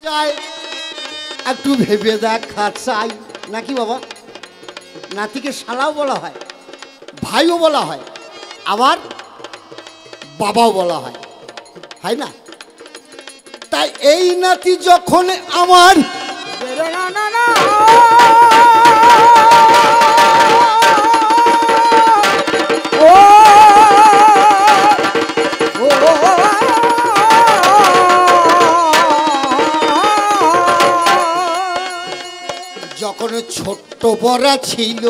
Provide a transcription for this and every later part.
চাই একটু ভেবে দেখা চাই নাকি বাবা? নাতিকে শালাও বলা হয়, ভাইও বলা হয়, আবার বাবাও বলা হয়, হয় না? তাই এই নাতি যখন আমার যখন ছোট্ট বড়া ছিল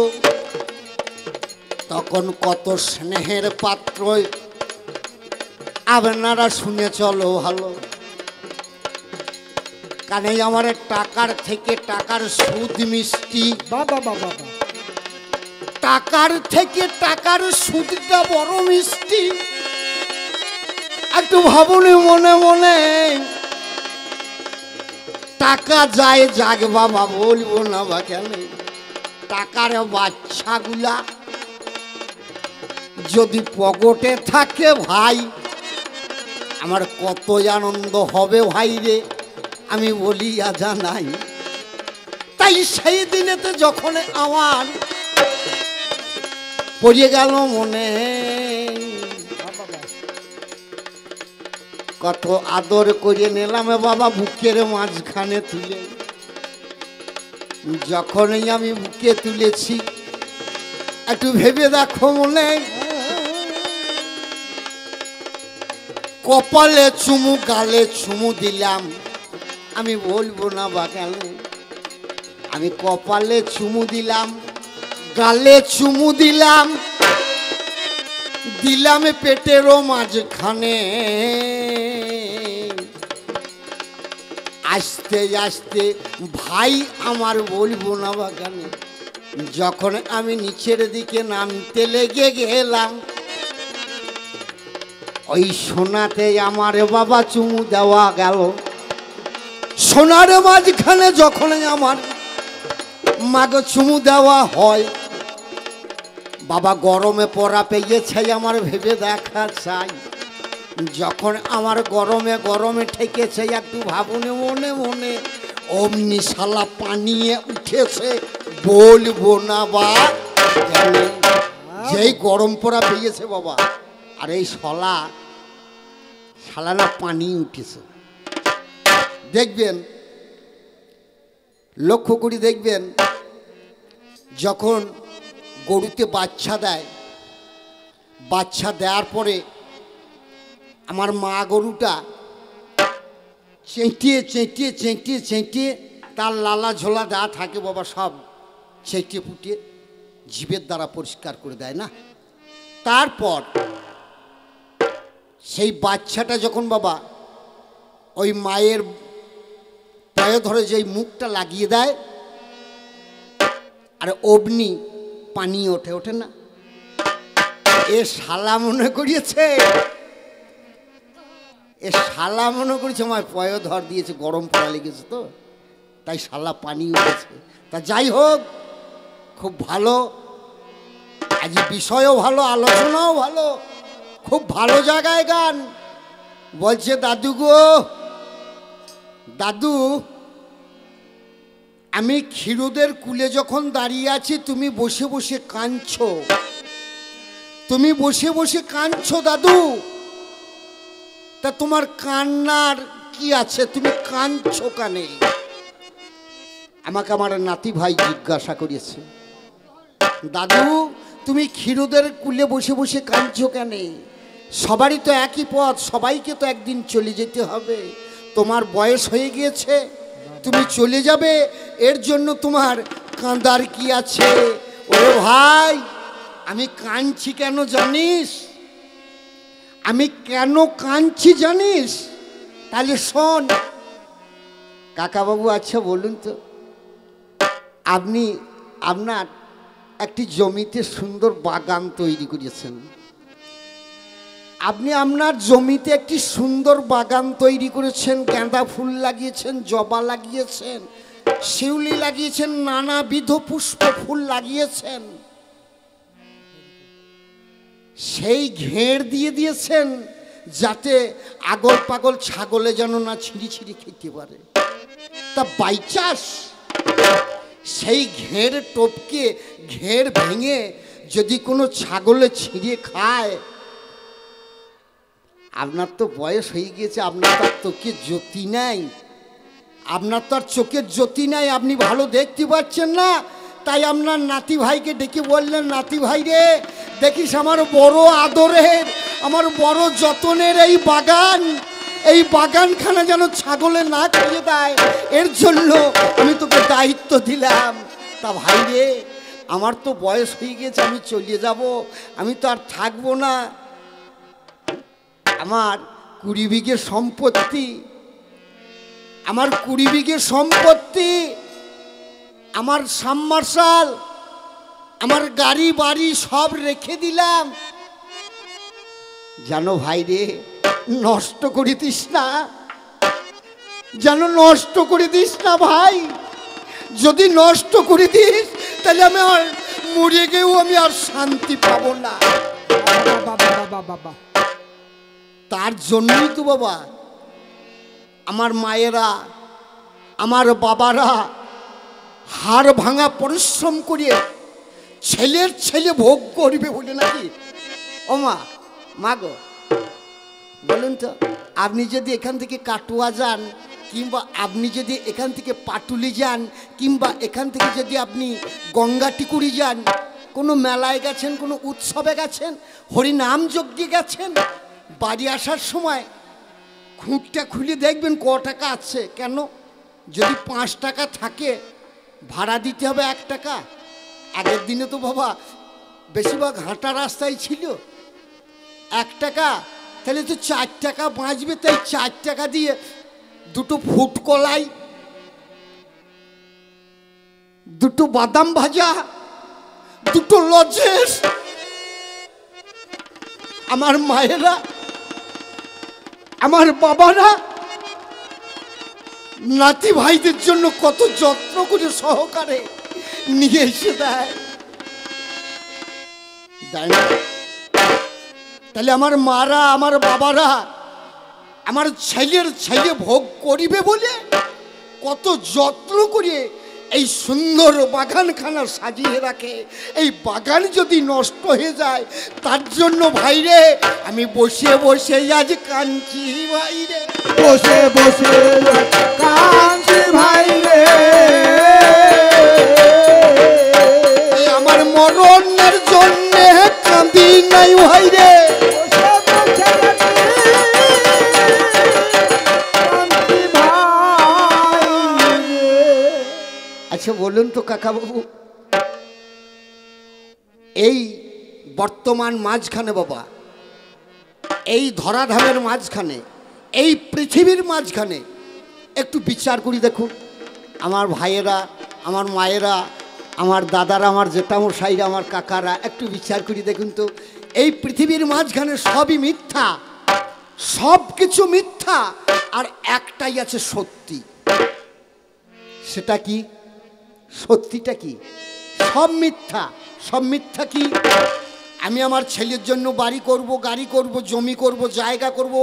তখন কত স্নেহের পাত্র আপনারা শুনে চলো ভালো। কানে আমার টাকার থেকে টাকার সুদ মিষ্টি, বাবা বাবা, টাকার থেকে টাকার সুদটা বড় মিষ্টি। একটু ভাবুনি মনে মনে, টাকা যায় যাক বাবা, বলবো না বা কেন। টাকার বাচ্চাগুলা যদি পকেটে থাকে ভাই, আমার কত আনন্দ হবে ভাই রে, আমি বলি আজা নাই। তাই সেই দিনেতে যখন আমার পড়ে গেল মনে, কত আদর করে নিলাম বাবা বুকের মাঝখানে তুলে। যখনই আমি বুকে তুলেছি একটু ভেবে দেখো মনে, কপালে চুমু গালে চুমু দিলাম, আমি বলবো না বা কেন। আমি কপালে চুমু দিলাম, গালে চুমু দিলাম, দিলাম পেটেরও মাঝখানে। আস্তে আস্তে ভাই আমার, বলবো না বা কেন। যখন আমি নিচের দিকে নামতে লেগে গেলাম, ওই সোনাতে আমার বাবা চুমু দেওয়া গেল। সোনার মাঝখানে যখন আমার মাকে চুমু দেওয়া হয়, বাবা গরমে পড়া পেয়েছে আমার, ভেবে দেখা চাই। যখন আমার গরমে গরমে ঠেকেছে, একটু ভাবুনে মনে মনে, অমনি শালা পানিয়ে উঠেছে, বলবো না বা যেই গরম পড়া পেয়েছে বাবা। আর এই শালা না পানি উঠেছে। দেখবেন, লক্ষ্য করে দেখবেন, যখন গরুতে বাচ্চা দেয়, বাচ্চা দেওয়ার পরে আমার মা গরুটা চেঁটিয়ে চেঁটিয়ে চেঁটিয়ে চেঁটিয়ে তার লালা ঝোলা দেওয়া থাকে বাবা, সব চেঁটিয়ে ফুটিয়ে জিভের দ্বারা পরিষ্কার করে দেয় না। তারপর সেই বাচ্চাটা যখন বাবা ওই মায়ের পায়ে ধরে যেই মুখটা লাগিয়ে দেয়, আর অগ্নি পানি ওঠে, ওঠে না। এ শালা মনে করিয়েছে, এ শালা মনে করেছে আমার পায়ে ধর দিয়েছে, গরম পড়া লেগেছে তো, তাই শালা পানি উঠেছে। তা যাই হোক, খুব ভালো, আজ বিষয়ও ভালো, আলোচনাও ভালো, খুব ভালো জায়গায় গান। বলছে দাদু গো দাদু, আমি ক্ষীরোদের কুলে যখন দাঁড়িয়ে আছি, তুমি বসে বসে কাঁদছো, তুমি বসে বসে কাঁদছো দাদু। তা তোমার কান্নার কি আছে, তুমি কাঁদছো কানে? আমাকে আমার নাতি ভাই জিজ্ঞাসা করেছে, দাদু তুমি ক্ষীরোদের কুলে বসে বসে কাঁদছো কেন? সবারই তো একই পথ, সবাইকে তো একদিন চলে যেতে হবে। তোমার বয়স হয়ে গিয়েছে, তুমি চলে যাবে, এর জন্য তোমার কাঁদার কি আছে? ওরে ভাই, আমি কাঁদছি কেন জানিস? আমি কেন কাঁদছি জানিস? তাহলে শোন কাকাবাবু। আচ্ছা বলুন তো, আপনি আপনার একটি জমিতে সুন্দর বাগান তৈরি করেছেন, আপনি আপনার জমিতে একটি সুন্দর বাগান তৈরি করেছেন, গাঁদা ফুল লাগিয়েছেন, জবা লাগিয়েছেন, শিউলি লাগিয়েছেন, নানাবিধ পুষ্প ফুল লাগিয়েছেন, সেই ঘের দিয়ে দিয়েছেন যাতে আগল পাগল ছাগলে যেন না ছিঁড়ি ছিঁড়ি খেতে পারে। তা বাইচাস সেই ঘের টপকে ঘের ভেঙে যদি কোনো ছাগলে ছিঁড়ে খায়, আপনার তো বয়স হয়ে গিয়েছে, আপনার তো আর চোখের জ্যোতি নাই, আপনার তো আর চোখের জ্যোতি নাই, আপনি ভালো দেখতে পাচ্ছেন না। তাই আপনার নাতি ভাইকে ডেকে বললেন, নাতি ভাই রে দেখিস আমার বড় আদরের, আমার বড় যতনের এই বাগানখানা যেন ছাগলে না খেয়ে দেয়, এর জন্য আমি তোকে দায়িত্ব দিলাম। তা ভাই রে আমার তো বয়স হয়ে গেছে, আমি চলে যাব, আমি তো আর থাকবো না। আমার 20 বিঘে সম্পত্তি, আমার 20 বিঘে সম্পত্তি, আমার সাবমার্শাল, আমার গাড়ি বাড়ি সব রেখে দিলাম। জানো ভাই রে নষ্ট করে দিস না, যেন নষ্ট করে দিস না ভাই। যদি নষ্ট করে দিস তাহলে আমি আর মরে গেও আমি আর শান্তি পাবো না। তার জন্যই তো বাবা আমার মায়েরা আমার বাবারা হাড় ভাঙা পরিশ্রম করিয়ে ছেলের ছেলে ভোগ করবে বলে নাকি। ও মা গো বলুন তো, আপনি যদি এখান থেকে কাটুয়া যান, কিংবা আপনি যদি এখান থেকে পাটুলি যান, কিংবা এখান থেকে যদি আপনি গঙ্গাটিকুড়ি যান, কোনো মেলায় গেছেন, কোনো উৎসবে গেছেন, হরিনাম যজ্ঞে গেছেন, বাড়ি আসার সময় খুঁটটা খুলে দেখবেন ক টাকা আছে। কেন? যদি 5 টাকা থাকে ভাড়া দিতে হবে 1 টাকা। আগের দিনে তো বাবা বেশিরভাগ হাঁটা রাস্তায় ছিল 1 টাকা, তাহলে তো 4 টাকা বাঁচবে। তাই 4 টাকা দিয়ে 2টো ফুট কলাই, 2টো বাদাম ভাজা, 2টো লজেস আমার মায়েরা আমার বাবারা নাতি ভাইদের জন্য কত যত্ন করে সহকারে নিয়ে এসে দেয়। তাহলে আমার মারা আমার বাবারা আমার ছেলের ছেলে ভোগ করিবে বলে কত যত্ন করে এই সুন্দর বাগানখানা সাজিয়ে রাখে। এই বাগান যদি নষ্ট হয়ে যায় তার জন্য ভাইরে আমি বসে বসে আজ কাঁদছি ভাইরে, বসে বসে কাঁদছি ভাইরে। আমার মরণের জন্য কাঁদি নাই ভাইরে। আচ্ছা বলুন তো কাকাবাবু, এই বর্তমান মাঝখানে বাবা, এই ধরাধামের মাঝখানে, এই পৃথিবীর মাঝখানে একটু বিচার করি দেখুন। আমার ভাইয়েরা আমার মায়েরা আমার দাদারা আমার জেঠামশাইরা আমার কাকারা একটু বিচার করি দেখুন তো, এই পৃথিবীর মাঝখানে সবই মিথ্যা, সব কিছু মিথ্যা, আর একটাই আছে সত্যি। সেটা কি? সত্যিটা কি? সব মিথ্যা। সব মিথ্যা কি? আমি আমার ছেলের জন্য বাড়ি করব, গাড়ি করব, জমি করব, জায়গা করব,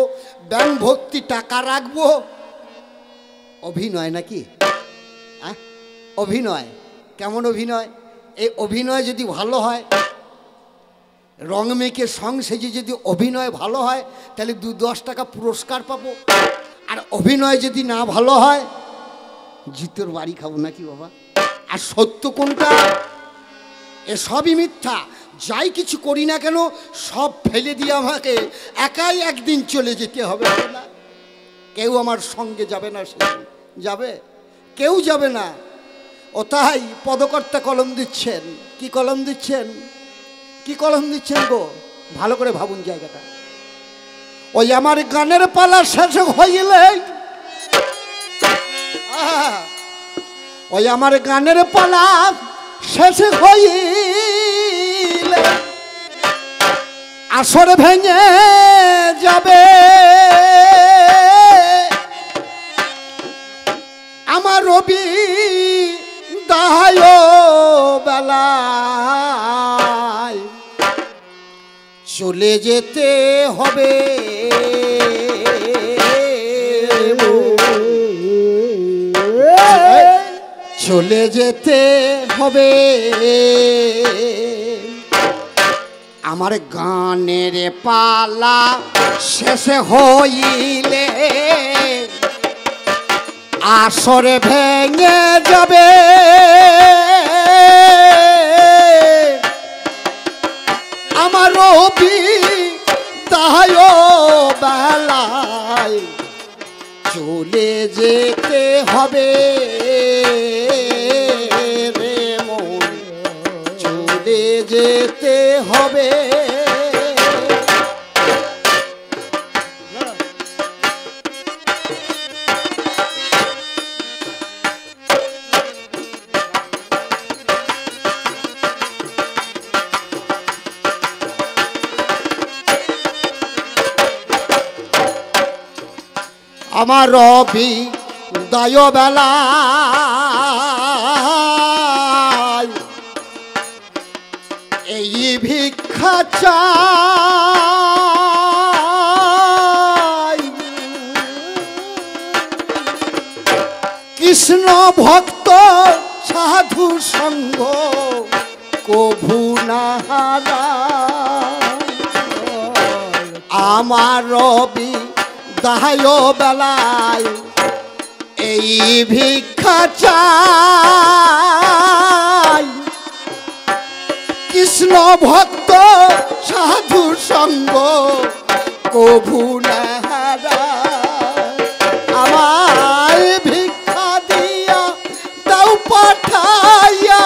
ব্যাংক ভর্তি টাকা রাখবো। অভিনয় নাকি? অভিনয়। কেমন অভিনয়? এই অভিনয় যদি ভালো হয়, রং মেখে সং সেজে যদি অভিনয় ভালো হয় তাহলে 2-10 টাকা পুরস্কার পাবো। আর অভিনয় যদি না ভালো হয় জিতের বাড়ি খাবো নাকি বাবা? আর সত্য কোনটা? এসবই মিথ্যা। যাই কিছু করি না কেন সব ফেলে দিয়ে আমাকে একাই একদিন চলে যেতে হবে না। কেউ আমার সঙ্গে যাবে না, সেদিন যাবে? কেউ যাবে না। ও তাই পদকর্তা কলম দিচ্ছেন। কি কলম দিচ্ছেন? কি কলম দিচ্ছেন গো? ভালো করে ভাবুন জায়গাটা। ওই আমার গানের পালা শেষ হইলে, ওই আমার গানের পালা শেষ হইলে আসর ভেঙে যাবে আমার রবি দায় বেলায় চলে যেতে হবে। চলে যেতে হবে। আমার গানের পালা শেষে হইলে আসরে ভেঙে যাবে। আমার বিদায় বেলায় চলে যেতে হবে রে মন, চলে যেতে হবে। আমার বিদায় বেলায় এই ভিক্ষা চাই, কৃষ্ণ ভক্ত সাধু সঙ্গ কভু না হারায়। আমার বিদায় বেলায় এই ভিক্ষা চাই, কৃষ্ণ ভক্ত সাধু সঙ্গ কভু না হারায়। আমায় ভিক্ষা দিয়া দাও পাঠাইয়া,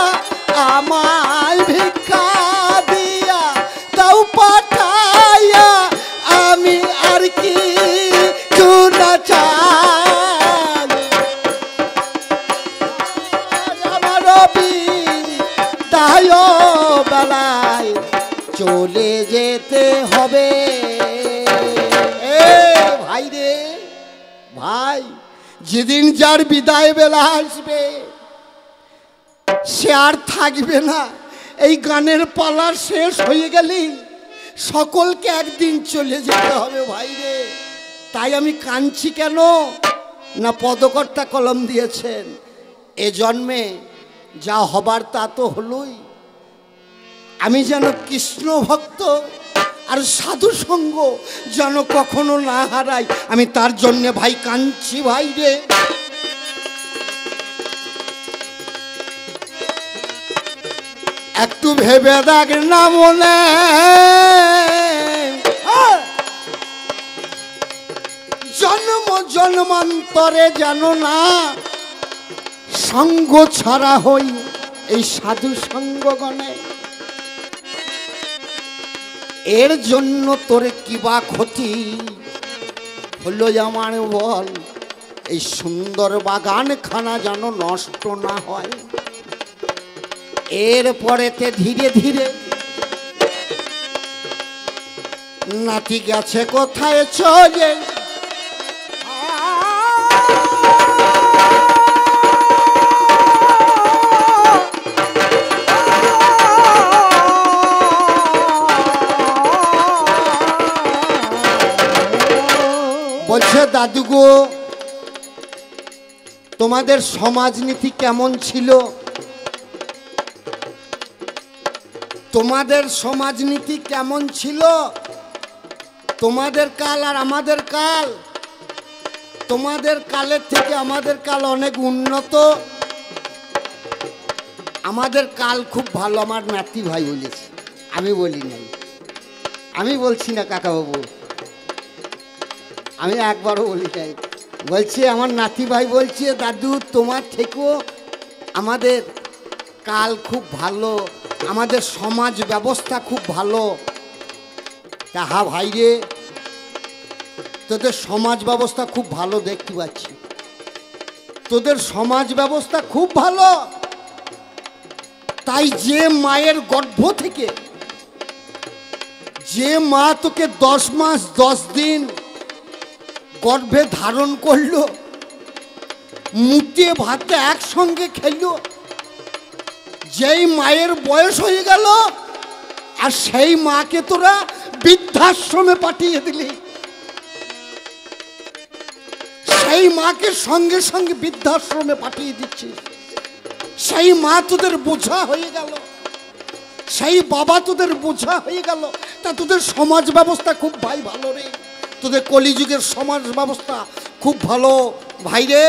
আমায় ভিক্ষা দিয়া দাও পাঠাইয়া, আমি আর কি চুনা চাই। আমার বিদায় বেলায় চলে যেতে হবে। ভাই রে ভাই, যেদিন যার বিদায় বেলা আসবে সে আর থাকবে না। এই গানের পালা শেষ হয়ে গেলেই সকলকে একদিন চলে যেতে হবে ভাই রে। তাই আমি কাঁদছি কেন না, পদকর্তা কলম দিয়েছেন, এ জন্মে যা হবার তা তো হলোই। আমি যেন কৃষ্ণ ভক্ত আর সাধু সঙ্গ যেন কখনো না হারাই, আমি তার জন্যে ভাই কাঁদছি ভাই রে। একটু ভেবে দেখ না মনে, জন্ম জন্মান্তরে জানো না সঙ্গ ছাড়া হই এই সাধু সঙ্গগণে। এর জন্য তোরে কিবা ক্ষতি হলো আমার বল, এই সুন্দর বাগান খানা যেন নষ্ট না হয়। এরপরেতে ধীরে ধীরে নাতি গেছে কোথায় চলে, বলছে দাদু গো তোমাদের সমাজনীতি কেমন ছিল? তোমাদের সমাজনীতি কেমন ছিল? তোমাদের কাল আর আমাদের কাল, তোমাদের কালের থেকে আমাদের কাল অনেক উন্নত। আমাদের কাল খুব ভালো, আমার নাতি ভাই বলেছে, আমি বলি নাই, আমি বলছি না কাকাবাবু, আমি একবারও বলি নাই। বলছে আমার নাতি ভাই বলছে দাদু তোমার থেকেও আমাদের কাল খুব ভালো, আমাদের সমাজ ব্যবস্থা খুব ভালো। তাহা ভাই রে, তোদের সমাজ ব্যবস্থা খুব ভালো দেখতে পাচ্ছি, তোদের সমাজ ব্যবস্থা খুব ভালো। তাই যে মায়ের গর্ভ থেকে, যে মা তোকে 10 মাস 10 দিন গর্ভে ধারণ করলো, মুটে ভাতে একসঙ্গে খেলো, যেই মায়ের বয়স হয়ে গেল আর সেই মাকে তোরা বৃদ্ধাশ্রমে পাঠিয়ে দিলি, সেই মাকে সঙ্গে সঙ্গে বৃদ্ধাশ্রমে পাঠিয়ে দিচ্ছিস। সেই মা তোদের বোঝা হয়ে গেল, সেই বাবা তোদের বোঝা হয়ে গেল, তা তোদের সমাজ ব্যবস্থা খুব ভালো রে, তোদের কলিযুগের সমাজ ব্যবস্থা খুব ভালো ভাই রে।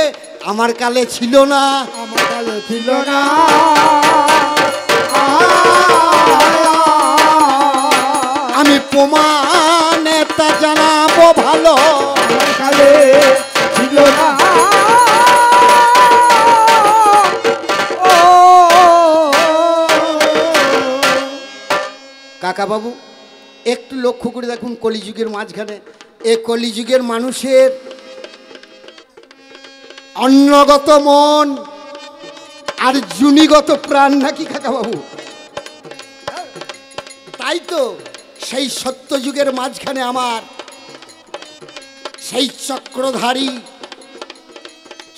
আমার কালে ছিল না, আমার কালে ছিল না, আমি প্রমাণে তা জানাবো ভালো, আমার কালে ছিল না। কাকা বাবু একটু লক্ষ্য করে দেখুন, কলিযুগের মাঝখানে এ কলিযুগের মানুষের অন্নগত মন আর জুনিগত প্রাণ নাকি কাকা বাবু? তাই তো সেই সত্যযুগের মাঝখানে আমার সেই চক্রধারী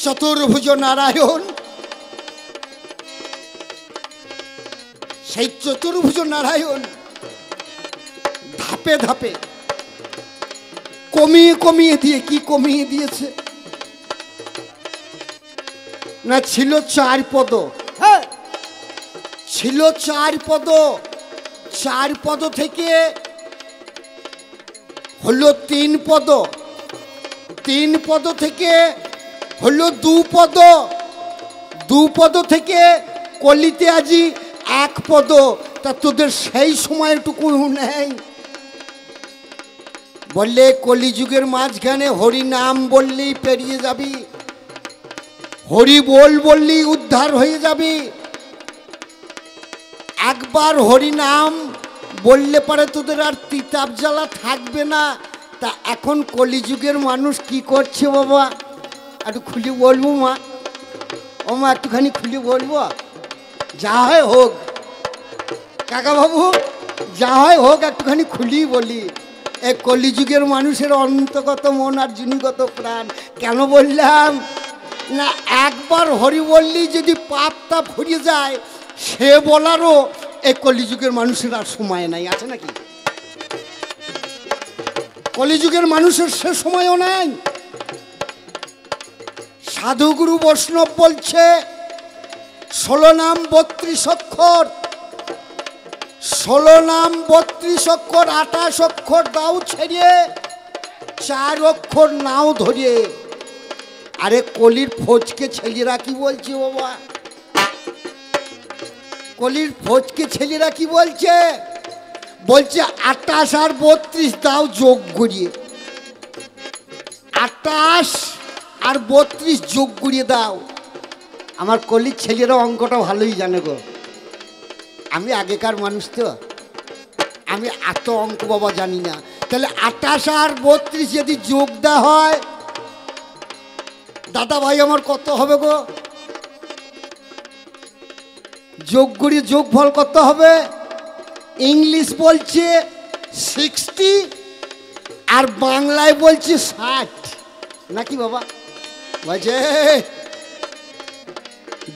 চতুর্ভুজ নারায়ণ, সেই চতুর্ভুজ নারায়ণ ধাপে ধাপে কমিয়ে কমিয়ে দিয়ে, কি কমিয়ে দিয়েছে না, ছিল 4 পদ, ছিল 4 পদ, 4 পদ থেকে হলো 3 পদ, 3 পদ থেকে হলো 2 পদ, 2 পদ থেকে কলিতে আজি 1 পদ। তা তোদের সেই সময়টুকু নেই? বললে কলিযুগের মাঝখানে হরি নাম বললেই পেরিয়ে যাবি, হরি বললেই উদ্ধার হয়ে যাবি। একবার হরি নাম বললে পরে তোদের আর তিতাব জ্বালা থাকবে না। তা এখন কলিযুগের মানুষ কি করছে বাবা, একটু খুলে বলবো মা? ও মা একটুখানি খুলে বলবো? যা হয় হোক কাকা বাবু, যা হয় হোক একটুখানি খুলি বলি। এই কলিযুগের মানুষের অন্তর্গত মন আর জিনিগত প্রাণ কেন বললাম না, একবার হরি বললেই যদি পাপ তাপ ফুরিয়ে যায়, সে বলারও এই কলিযুগের মানুষের আর সময় নাই, আছে নাকি? কলিযুগের মানুষের সে সময়ও নাই। সাধুগুরু বৈষ্ণব বলছে 16 নাম 32 অক্ষর, 16 নাম 32 অক্ষর, 28 অক্ষর দাও ছেড়িয়ে 4 অক্ষর নাও ধরিয়ে। আরে কলির ফোজকে ছেলেরা কি বলছে বাবা, কলির ফোজকে ছেলেরা কি বলছে? বলছে 28 আর 32 দাও যোগ করিয়ে, 28 আর 32 যোগ করিয়ে দাও। আমার কলির ছেলেরা অঙ্কটা ভালোই জানে গো, আমি আগেকার মানুষ তো, আমি এত অঙ্ক বাবা জানি না। তাহলে 28 আর 32 যদি যোগ দেওয়া হয়, দাদা ভাই আমার কত হবে গো? যোগ করিয়ে যোগফল কত হবে? ইংলিশ বলছে 60 আর বাংলায় বলছে 60 নাকি বাবা? বলছে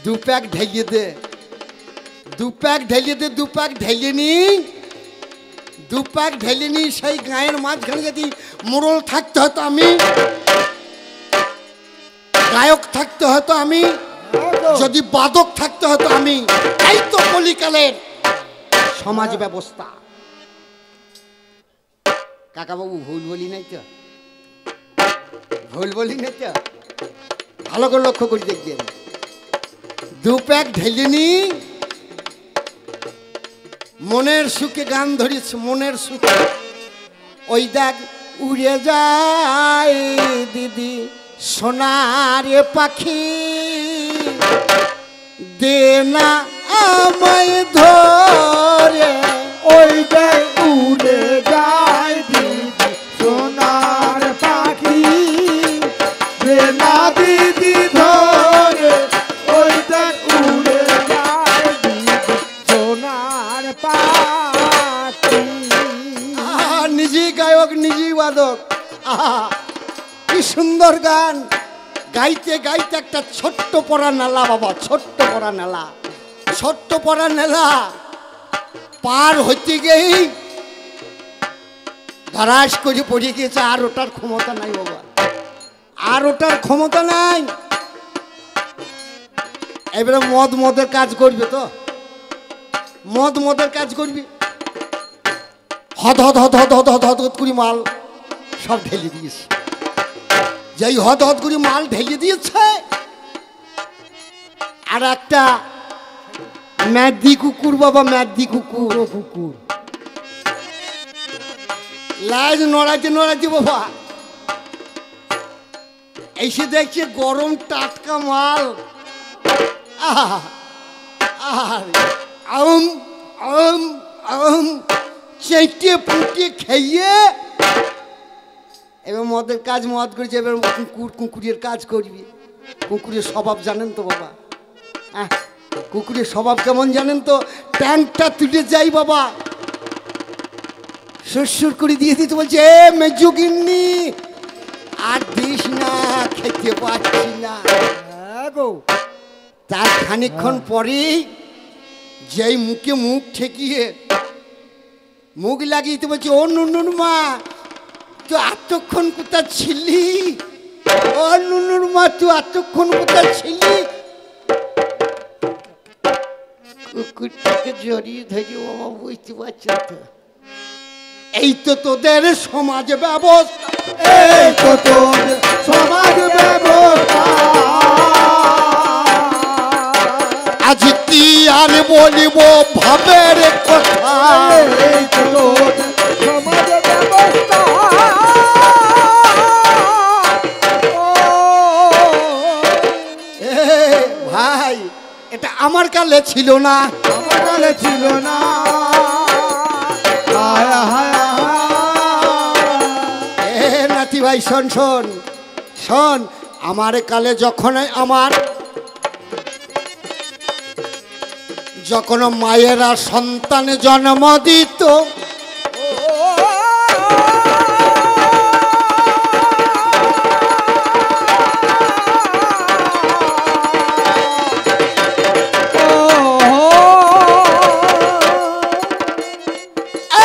2 প্যাক ঢেলিয়ে দে, 2 প্যাক ঢেলিয়ে দে, 2 প্যাক ঢেলিয়ে নি, 2 প্যাক ঢেলিয়ে নি। সেই গায়ের মাঝখানে যদি মোড়ল থাকতে হতো আমি, গায়ক থাকতে হতো আমি, যদি বাদক থাকতে হতো আমি। এই তো কলিকালের সমাজ ব্যবস্থা। কাকাবাবু ভুল বলি নাই তো? ভুল বলি নাই তো? ভালো করে লক্ষ্য করে দেখবেন। 2 প্যাক ঢেলে নি, মনের সুখে গান ধরেছে, মনের সুখে। ওই দেখ উড়ে যায় দিদি সোনার পাখি, দে না আমায় ধরে। ওই দেখ উড়ে যায় দিদি সোনার পাখি, দে না দিদি ধরে। ওই দেখ উড়ে যায় দিদি সোনার পাখি। নিজেই গায়ক নিজেই বাদক, আহা কি সুন্দর গান। গাইতে গাইতে একটা ছোট্ট পড়া নালা বাবা, ছোট্ট পড়া নালা, ছোট্ট পড়া নালা পার হইতে গিয়েই ধরাস করে পড়ে গিয়েছে। আর ওটার ক্ষমতা নাই বাবা, আর ওটার ক্ষমতা নাই। এবারে মদের কাজ করবে তো, মদের কাজ করবি, হদ হদ হদ হদ হদ হদ হদ হদ করে মাল সব ঢেলে দিয়েছে। যেই হদ হদ করে মাল ঢেলে দিয়েছে, আর একটা ম্যাদি কুকুর, বাবা ম্যাদি কুকুর, কুকুর লাজ নড়াইতে নড়াইতে বাবা এসে দেখছে গরম টাটকা মাল, আম আম আম চেটে পুটে খেয়ে এবার মদের কাজ মদ করেছে। এবার কুকুরের কাজ করবি। কুকুরের স্বভাব জানেন তো বাবা, কুকুরের স্বভাব কেমন জানেন তো? ট্যাঙ্কটা তুলে যাই বাবা, সুরসুর করে দিয়ে দিতে বলছে, এ মেজো গিন্নি আর দিস না, খেতে পাচ্ছি না গো। তার খানিকক্ষণ পরেই যেই মুখে মুখ ঠেকিয়ে মুখ লাগিয়ে দিতে বলছে, ও নুনুর মা তুই এতক্ষণ কোথা ছিলি, ও নুনুর মা তুই এতক্ষণ কোথা ছিলি। কুকুরটাকে জড়িয়ে ধরি বাবা, বুঝতে পারছি তো, এই তো তোদের সমাজ ব্যবস্থা, এই তো তোদের সমাজ ব্যবস্থা। আজ কি আর বলিব ভাবের কথা, এই তো তোদের সমাজ ব্যবস্থা। ভাই এটা আমার কালে ছিল না, আমার কালে ছিল না। নাতি ভাই শোন শোন শোন, আমার কালে যখন মায়েরা সন্তানে জন্ম দিত,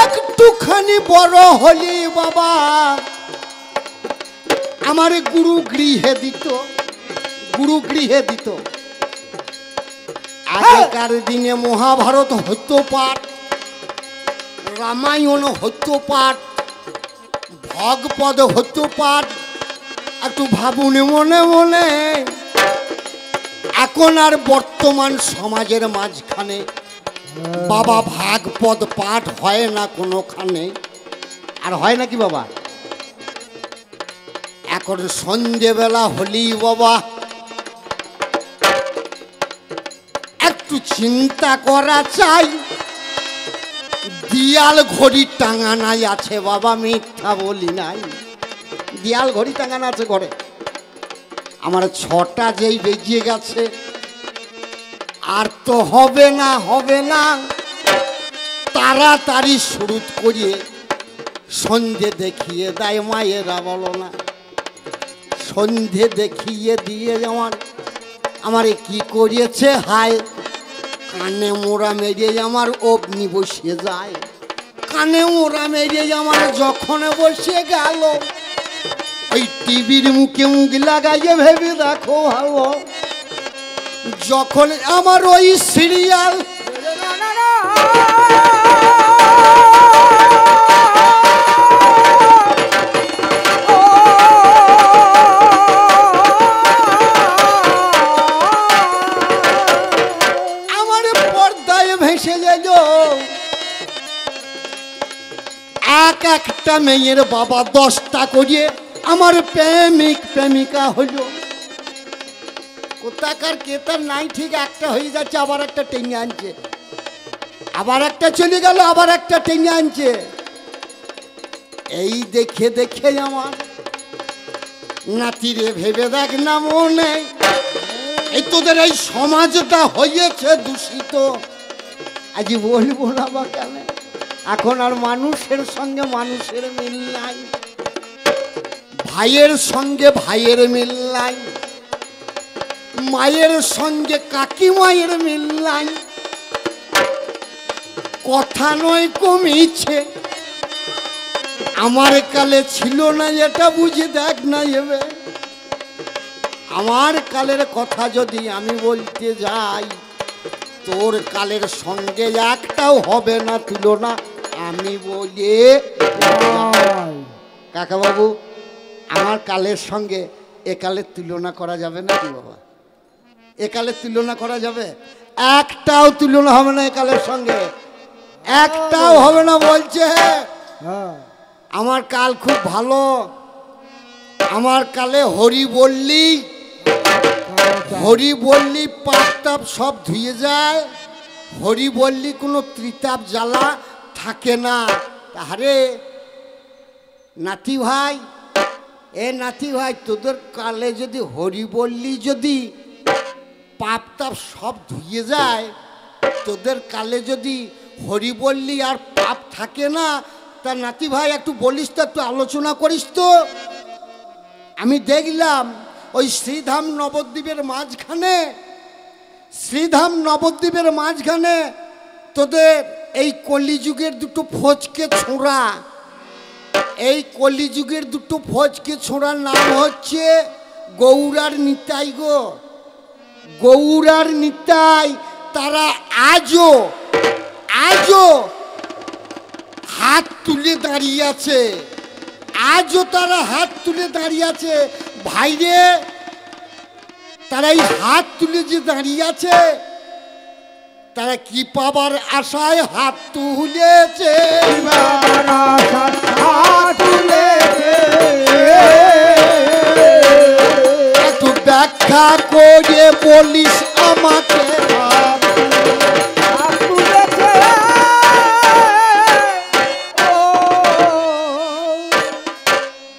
একটুখানি বড় হলি বাবা আমার গুরু গৃহে দিত। আগেকার দিনে মহাভারত হইত পাঠ, রামায়ণ হইত পাঠ, ভগবদ হইত পাঠ। একটু ভাবুন মনে মনে, এখন আর বর্তমান সমাজের মাঝখানে বাবা ভাগবত পাঠ হয় না কোনোখানে, আর হয় নাকি বাবা? এখন সন্ধ্যেবেলা হলি বাবা একটু চিন্তা করা চাই, দিয়াল ঘড়ি টাঙানাই আছে বাবা, মিথ্যা বলি নাই, দিয়াল ঘড়ি টাঙানো আছে ঘরে। আমার 6টা যেই বেজিয়ে গেছে, আর তো হবে না, তাড়াতাড়ি শুরু করিয়ে সন্ধে দেখিয়ে দেয় মায়েরা, বলো না? সন্ধে দেখিয়ে দিয়ে আমারে কি করিয়েছে, হায় কানে মোড়া মেরিয়ে আমার অগ্নি বসিয়ে যায়, কানে মোড়া মেরিয়ে আমার যখন বসে গেল, ওই টিভির মুখে মুখ লাগাইয়ে ভেবে দেখো ভালো, যখন আমার ওই সিরিয়াল আমার পর্দায় ভেসে গেল, একটা মেয়ের বাবা 10টা করিয়ে আমার প্রেমিকা হলো। কোথাকার কেতার নাই ঠিক, একটা হয়ে যাচ্ছে, আবার একটা টেনে আনছে, আবার একটা চলে গেল, আবার একটা টেনে আনছে। এই দেখে দেখে আমার নাতিরে ভেবে দেখ না মনে, এই তোদের এই সমাজটা হয়েছে দূষিত। আজ বলবো না বা কেন, এখন আর মানুষের সঙ্গে মানুষের মিল নাই, ভাইয়ের সঙ্গে ভাইয়ের মিল নাই, মায়ের সঙ্গে কাকিমায়ের মিল নাই, কথা নয় কমিছে। আমার কালে ছিল না, এটা বুঝে দেখ না এবে, আমার কালের কথা যদি আমি বলতে যাই, তোর কালের সঙ্গে একটাও হবে না তুলনা, আমি বলি কাকা বাবু আমার কালের সঙ্গে এ কালের তুলনা করা যাবে না কি বাবা? এ কালের তুলনা করা যাবে? একটাও তুলনা হবে না এ কালের সঙ্গে, একটাও হবে না বলছে। আমার কাল খুব ভালো, আমার কালে হরি বললি পাপ তাপ সব ধুয়ে যায়, হরি বললি কোনো ত্রিতাপ জ্বালা থাকে না। আরে নাতি ভাই, নাতি ভাই, তোদের কালে যদি হরি বললি যদি পাপ তাপ সব ধুয়ে যায়, তোদের কালে যদি হরি বললি আর পাপ থাকে না, তা নাতি ভাই একটু বলিস তো, একটু আলোচনা করিস তো। আমি দেখলাম ওই শ্রীধাম নবদ্বীপের মাঝখানে তোদের এই কলিযুগের দুটো ফচকে ছোঁড়া, এই কলিযুগের দুটো ফচকে ছোঁড়ার নাম হচ্ছে গৌরার নিতাই গো, গৌরার নিতাই। তারা আজও হাত তুলে দাঁড়িয়ে আছে, আজও তারা হাত তুলে দাঁড়িয়ে আছে ভাইরে। তারা এই হাত তুলে যে দাঁড়িয়ে আছে, তারা কি পাবার আশায় হাত তুলেছে? একটু ব্যাখ্যা করে বলিস আমাকে।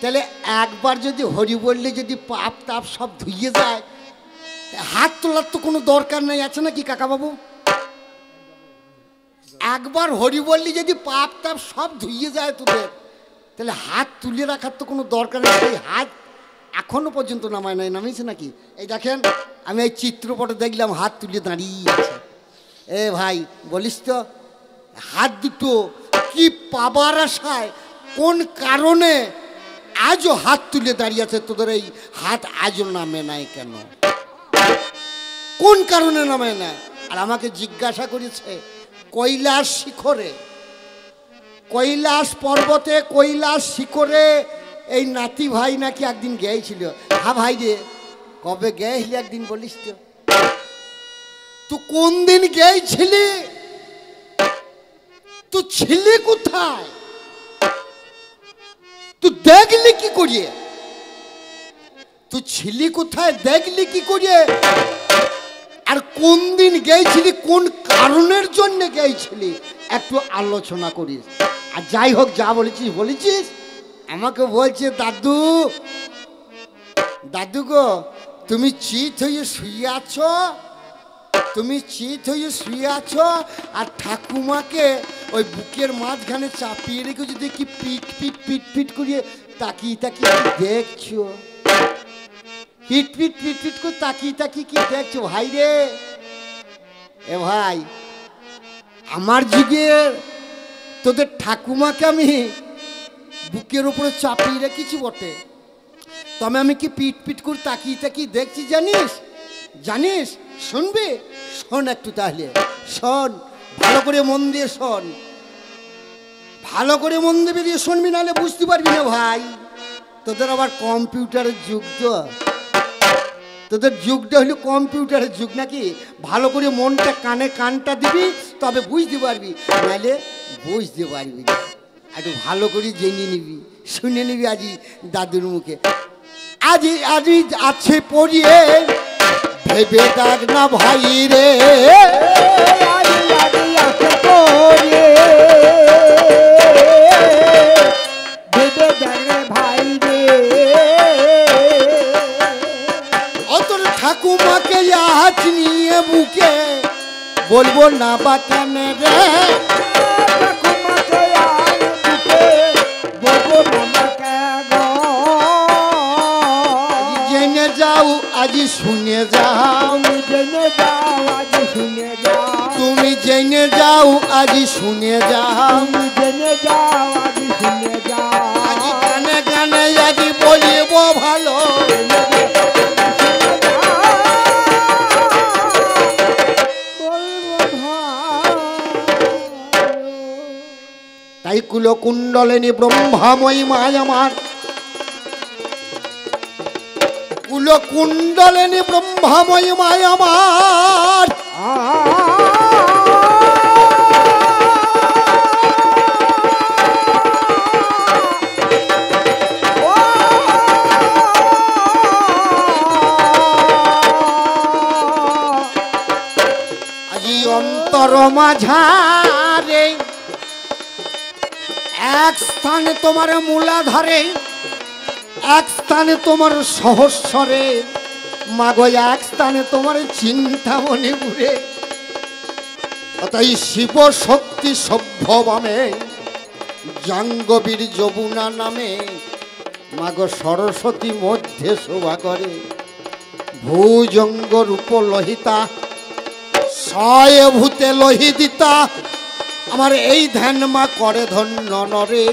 তাহলে একবার যদি হরি বললে যদি পাপ তাপ সব ধুইয়ে যায়, হাত তোলার তো কোনো দরকার নেই, আছে নাকি কাকা বাবু? একবার হরি বললি যদি পাপ তাপ সব ধুইয়ে যায় তোদের, তাহলে হাত তুলে রাখার তো কোনো দরকার নেই। এই হাত এখনো পর্যন্ত নামায় নাই, নামিয়েছে নাকি? এই দেখেন, আমি এই চিত্রপটে দেখলাম হাত তুলে দাঁড়িয়ে আছে। এ ভাই বলিস তো, হাত দুটো কি পাবার আশায়, কোন কারণে আজও হাত তুলে দাঁড়িয়ে আছে? তোদের এই হাত আজও নামে নাই কেন? কোন কারণে নামে না? আর আমাকে জিজ্ঞাসা করেছে কৈলাস শিখরে, কৈলাস পর্বতে, কৈলাস শিখরে এই নাতি ভাই নাকি একদিন গেছিল। হ্যাঁ ভাই রে, কবে গেছিলি একদিন বলিস তো? তুই কোন দিন গেছিলি? তুই ছিলি কোথায়? তুই দেখলি কি করিয়ে? তুই ছিলি কোথায়, দেখলি কি করিয়ে? আর কোন দিন গেছিলি, কোন কারণের জন্য গেছিলি, একটু আলোচনা করিস। আর যাই হোক, যা বলেছিস আমাকে বলছে দাদু, দাদু গো তুমি চিত হয়ে শুয়ে আছো, তুমি চিত হয়ে শুয়ে আছো, আর ঠাকুমাকে ওই বুকের মাঝখানে চাপিয়ে রেখে যদি কি পিট পিট পিট পিট করিয়ে তাকিয়ে তাকিয়ে দেখছো, পিট পিট পিট পিট করে তাকিয়ে তাকিয়ে কি দেখছো ভাই রে? এ ভাই, আমার যুগের তোদের ঠাকুমাকে আমি বুকের উপরে চাপিয়ে রেখেছি বটে, তবে আমি কি পিট পিট করে তাকিয়ে তাকিয়ে দেখছি জানিস? জানিস? শুনবি? শোন একটু, তাহলে শোন, ভালো করে মন দিয়ে শোন, ভালো করে মন দিয়ে শুনবি, নাহলে বুঝতে পারবি না ভাই। তোদের আবার কম্পিউটারের যুগ তো, তোদের যুগটা হলো কম্পিউটারের যুগ নাকি? ভালো করে মনটা কানে কানটা দিবি, তবে বুঝতে পারবি, নাহলে বুঝতে পারবি না। একটু ভালো করে জেনে নিবি, শুনে নিবি আজি দাদুর মুখে। আজি আজি আছে পড়িয়ে ভেবে দেখ না ভাই রে, অতর ঠাকুমাকে আজ নিয়ে বুকে বলবো না বা কেন রে, জেনে যাও আজি শুনে যাও, জেনে যাও আজি শুনে যাও, তুমি জেনে যাও আজি শুনে যাও, জেনে যাও আজি শুনে যাও, আজি গানে গানে আজি বলিব ভালো, তাই কুলকুণ্ডলিনী ব্রহ্মাময়ী মায় আমার, কুলকুণ্ডলিনী ব্রহ্মাময়ী মায় আমার, আজি অন্তর মাঝারে এক স্থানে তোমার মূলাধারে, এক স্থানে তোমার সহস্বরে, মাগো এক স্থানে তোমার চিন্তামণি ঘুরে। তাই শিব শক্তি সভ্যবামে জাঙ্গবীর যমুনা নামে, মাগো সরস্বতী মধ্যে শোভা করে। ভুজঙ্গ রূপ লোহিতা ছয় ভূতে লোহিদিতা, আমার এই ধ্যান মা করে ধন্য নরে।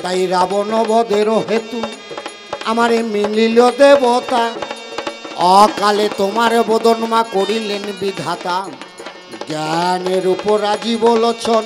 তাই রাবণ বধের হেতু আমার মিলিল দেবতা, অকালে তোমার বদন মা করিলেন বিধাতা। জ্ঞানের উপর রাজীব লোচন